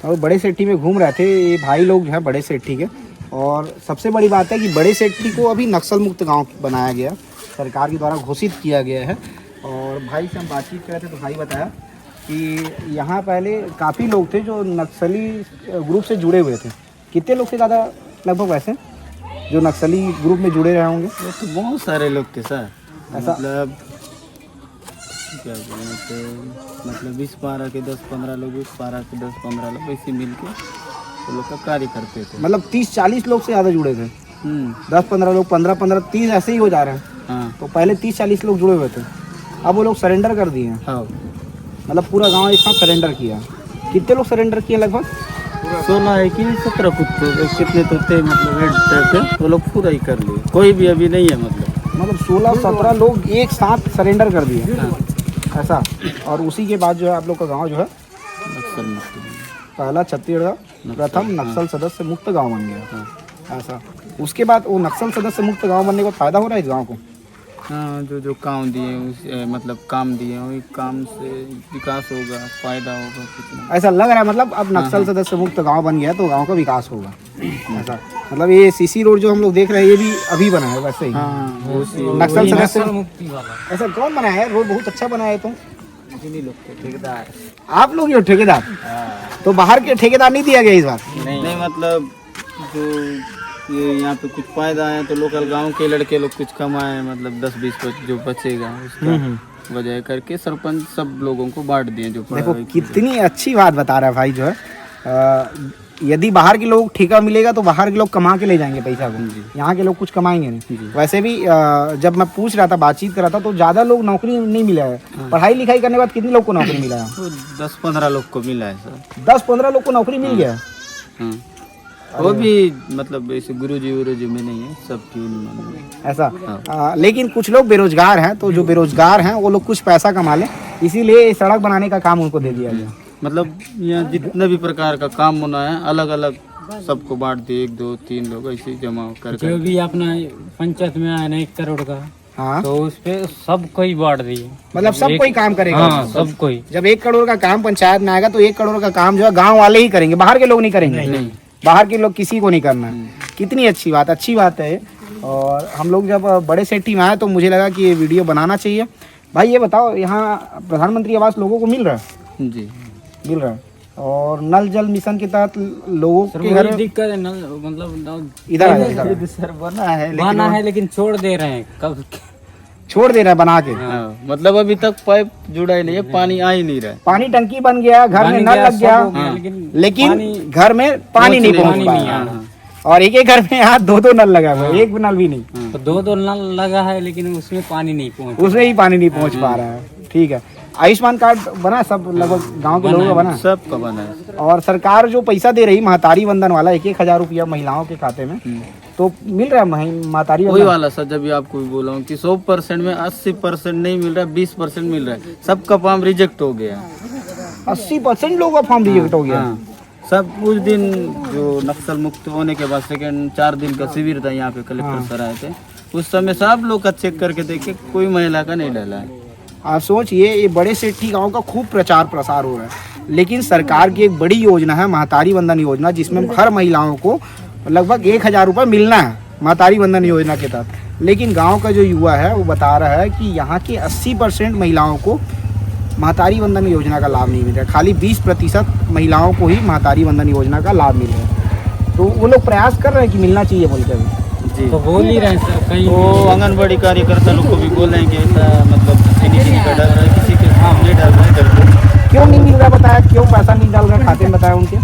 और बड़े सेठी में घूम रहे थे ये भाई लोग जो है बड़े सेठी के। और सबसे बड़ी बात है कि बड़े सेठी को अभी नक्सल मुक्त गांव बनाया गया, सरकार के द्वारा घोषित किया गया है। और भाई से हम बातचीत कर रहे थे तो भाई बताया कि यहाँ पहले काफ़ी लोग थे जो नक्सली ग्रुप से जुड़े हुए थे। कितने लोग थे ज़्यादा लगभग वैसे जो नक्सली ग्रुप में जुड़े रहे होंगे? वो तो बहुत सारे लोग थे सर, ऐसा मतलब क्या बोलते थे, मतलब 20-12 के 10-15 लोग, 20-12 के 10-15 लोग ऐसे मिल के वो लोग का कार्य करते थे। मतलब 30-40 लोग से ज़्यादा जुड़े थे। 10-15 लोग, 15-15, 30 ऐसे ही हो जा रहे हैं। हाँ तो पहले 30-40 लोग जुड़े हुए थे, अब वो लोग सरेंडर कर दिए हैं। हाँ, मतलब पूरा गांव एक साथ सरेंडर किया। कितने लोग सरेंडर किए लगभग? 16 है कि 17 कुत्ते कितने तो थे, मतलब रेड थे, वो लोग पूरा ही कर लिए, कोई भी अभी नहीं है। मतलब 16-17 लोग एक साथ सरेंडर कर दिए। हाँ। ऐसा। और उसी के बाद जो है आप लोग का गांव जो है नक्सल मुक्त। पहला छत्तीसगढ़ प्रथम नक्सल सदस्य मुक्त गांव बन गया। ऐसा। उसके बाद वो नक्सल सदस्य मुक्त गांव बनने का फायदा हो रहा है इस गांव को? हाँ, जो काम दिए उस मतलब काम दिए वही काम से विकास होगा, फायदा होगा कितना। ऐसा लग रहा है। मतलब अब नक्सल सदस्य मुक्त गांव बन गया तो गांव का विकास होगा। ऐसा। मतलब ये सीसी रोड जो हम लोग देख रहे हैं ये भी अभी बना है वैसे ही। हाँ, नक्सल सदस्य मुक्ति वाला ऐसा कौन बनाया है? रोड बहुत अच्छा बनाया है। तुम लोग ठेकेदार, आप लोग ही हो ठेकेदार? तो बाहर के ठेकेदार नहीं दिया गया इस बार? नहीं मतलब जो ये यहाँ पे कुछ फायदा है तो लोकल गांव के लड़के लोग कुछ कमाए, मतलब 10-20 जो बचेगा उसका वजह करके सरपंच सब लोगों को बांट दिए। जो देखो कितनी अच्छी बात बता रहा है भाई जो है। यदि बाहर के लोग ठेका मिलेगा तो बाहर के लोग कमा के ले जाएंगे पैसा को, यहाँ के लोग कुछ कमाएंगे नहीं। वैसे भी जब मैं पूछ रहा था, बातचीत कर रहा था तो ज़्यादा लोग नौकरी नहीं मिला है। पढ़ाई लिखाई करने के बाद कितने लोग को नौकरी मिला है? 10-15 लोग को मिला है सर। 10-15 लोग को नौकरी मिल गया है। वो भी मतलब ऐसे गुरुजी में नहीं है, सबकी ऐसा। लेकिन कुछ लोग बेरोजगार हैं, तो जो बेरोजगार हैं वो लोग कुछ पैसा कमा लें, इसीलिए सड़क बनाने का काम उनको दे दिया गया। मतलब यहाँ जितने भी प्रकार का काम होना है अलग अलग सबको बांट दिए, 1, 2, 3 लोग ऐसे जमा कर जो भी अपना पंचायत में आया ना 1 करोड़ का, हाँ, तो उस पे सबको ही बांट दिए। मतलब सब कोई काम करेगा। हाँ, सब कोई। जब 1 करोड़ का काम पंचायत में आएगा तो 1 करोड़ का काम जो है गांव वाले ही करेंगे, बाहर के लोग नहीं करेंगे। नहीं। बाहर के लोग किसी को नहीं करना है। कितनी अच्छी बात है। और हम लोग जब बड़े सेठी में आए तो मुझे लगा कि ये वीडियो बनाना चाहिए। भाई ये बताओ, यहाँ प्रधानमंत्री आवास लोगों को मिल रहा है? जी मिल रहा है। और नल जल मिशन के तहत लोगों के घर में दिक्कत है, मतलब इधर सर बना है लेकिन छोड़ दे रहे हैं। कब छोड़ दे रहा है बना के? मतलब अभी तक पाइप जुड़ा ही नहीं है, पानी आ ही नहीं रहा है। पानी टंकी बन गया, घर में नल लग गया, लेकिन घर में पानी नहीं पहुंच पाया। और एक घर में यहाँ 2-2 नल लगा हुआ है, एक नल भी नहीं। तो 2 नल लगा है लेकिन उसमें पानी नहीं पहुंच, उसमें ही पानी नहीं पहुंच पा रहा है। ठीक है। आयुष्मान कार्ड बना सब लगभग गांव के लोगों का बना? सबका बना है। और सरकार जो पैसा दे रही महतारी वंदन वाला 1-1 हजार रुपया महिलाओं के खाते में, तो मिल रहा है महतारी वही वंदन वाला सर, जब भी आपको भी बोला हूँ कि 100% में 80% नहीं मिल रहा, 20% मिल रहा है। सबका फॉर्म रिजेक्ट हो गया। 80% लोगों का फॉर्म रिजेक्ट हो गया। सब उस दिन जो नक्सल मुक्त होने के बाद सेकंड 4 दिन का शिविर था यहाँ पे, कलेक्टर सर आए थे, उस समय सब लोग का चेक करके देखे कोई महिला का नहीं डाला है। आप सोचिए, ये बड़े सेठी गांव का खूब प्रचार प्रसार हो रहा है, लेकिन सरकार की एक बड़ी योजना है महतारी वंदन योजना, जिसमें हर महिलाओं को लगभग 1,000 रुपये मिलना है महतारी वंदन योजना के तहत। लेकिन गांव का जो युवा है वो बता रहा है कि यहाँ के 80% महिलाओं को महतारी वंदन योजना का लाभ नहीं मिल रहा है, खाली 20% महिलाओं को ही महतारी वंदन योजना का लाभ मिल रहा है। तो वो लोग प्रयास कर रहे हैं कि मिलना चाहिए बोल के। जी, तो बोल ही रहे हैं सर, कहीं वो आंगनबाड़ी कार्यकर्ता लोग को भी बोले हैं कि ऐसा मतलब फिनिशिंग का डर है, किसी के नहीं डाल रहे करके। क्यों नहीं मिल रहा बताया? क्यों पैसा नहीं डाल रहा खाते में बताया उनके?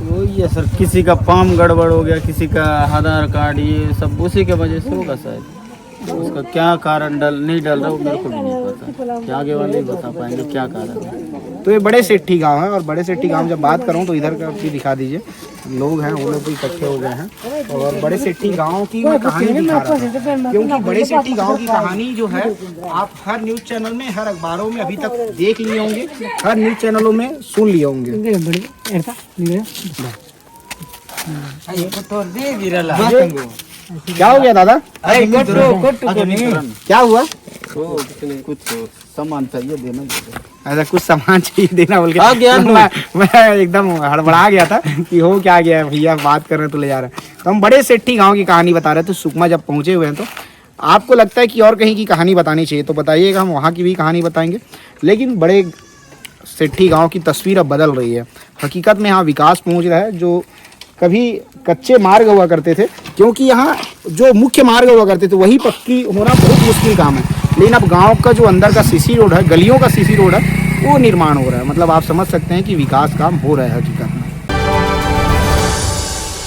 वही है सर, किसी का फॉर्म गड़बड़ हो गया, किसी का आधार कार्ड, ये सब उसी के वजह से होगा शायद। उसका क्या कारण नहीं डाल रहा वो मेरे को भी नहीं पता, क्या आगे वाले ही बता पाएंगे क्या कारण है। तो ये बड़े सेठी गांव है। और बड़े सेठी गांव जब बात करूं तो इधर का भी दिखा दीजिए, लोग हैं वो लोग भी इकट्ठे हो गए हैं। और बड़े सेठी गांव की मैं कहानी दिखा रहा था, क्योंकि बड़े सेठी गांव की कहानी जो है आप हर न्यूज़ चैनल में, हर अखबारों में अभी तक देख लिए होंगे, हर न्यूज़ चैनलों में सुन लिए होंगे। क्या हो गया दादा? क्या हुआ? तो कुछ सामान चाहिए देना जरूर। ऐसा कुछ सामान चाहिए देना बोल के आ गया ना। मैं एकदम हड़बड़ा गया था कि हो क्या गया है भैया, बात कर रहे तो ले जा रहे हैं। तो हम बड़े सेठी गांव की कहानी बता रहे थे। सुकमा जब पहुंचे हुए हैं तो आपको लगता है कि और कहीं की कहानी बतानी चाहिए तो बताइएगा, हम वहाँ की भी कहानी बताएंगे। लेकिन बड़े सेठी गांव की तस्वीर अब बदल रही है। हकीकत में यहाँ विकास पहुँच रहा है। जो कभी कच्चे मार्ग हुआ करते थे, क्योंकि यहाँ जो मुख्य मार्ग हुआ करते थे वही पक्की होना बहुत मुश्किल काम है। लेकिन अब गांव का जो अंदर का सीसी रोड है, गलियों का सीसी रोड है, वो निर्माण हो रहा है। मतलब आप समझ सकते हैं कि विकास काम हो रहा है हकीकत में।